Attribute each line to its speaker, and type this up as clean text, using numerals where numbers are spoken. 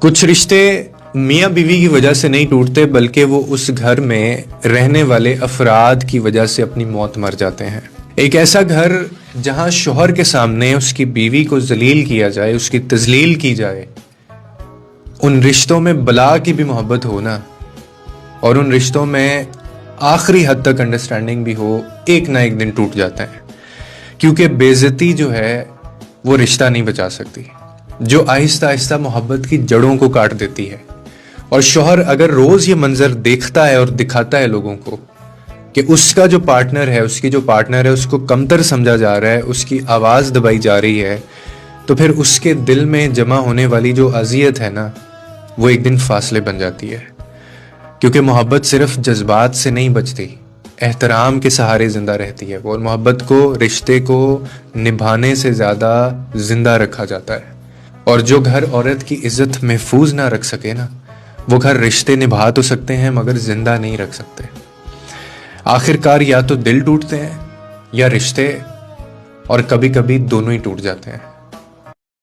Speaker 1: کچھ رشتے میاں بیوی کی وجہ سے نہیں ٹوٹتے بلکہ وہ اس گھر میں رہنے والے افراد کی وجہ سے اپنی موت مر جاتے ہیں۔ ایک ایسا گھر جہاں شوہر کے سامنے اس کی بیوی کو ذلیل کیا جائے، اس کی تذلیل کی جائے، ان رشتوں میں بلا کی بھی محبت ہو نا، اور ان رشتوں میں آخری حد تک انڈرسٹینڈنگ بھی ہو، ایک نہ ایک دن ٹوٹ جاتا ہے، کیونکہ بے عزتی جو ہے وہ رشتہ نہیں بچا سکتی، جو آہستہ آہستہ محبت کی جڑوں کو کاٹ دیتی ہے۔ اور شوہر اگر روز یہ منظر دیکھتا ہے اور دکھاتا ہے لوگوں کو کہ اس کا جو پارٹنر ہے، اس کی جو پارٹنر ہے، اس کو کمتر سمجھا جا رہا ہے، اس کی آواز دبائی جا رہی ہے، تو پھر اس کے دل میں جمع ہونے والی جو اذیت ہے نا، وہ ایک دن فاصلے بن جاتی ہے، کیونکہ محبت صرف جذبات سے نہیں بچتی، احترام کے سہارے زندہ رہتی ہے، اور محبت کو، رشتے کو نبھانے سے زیادہ زندہ رکھا جاتا ہے۔ اور جو گھر عورت کی عزت محفوظ نہ رکھ سکے نا، وہ گھر رشتے نبھا تو سکتے ہیں مگر زندہ نہیں رکھ سکتے۔ آخر کار یا تو دل ٹوٹتے ہیں یا رشتے، اور کبھی کبھی دونوں ہی ٹوٹ جاتے ہیں۔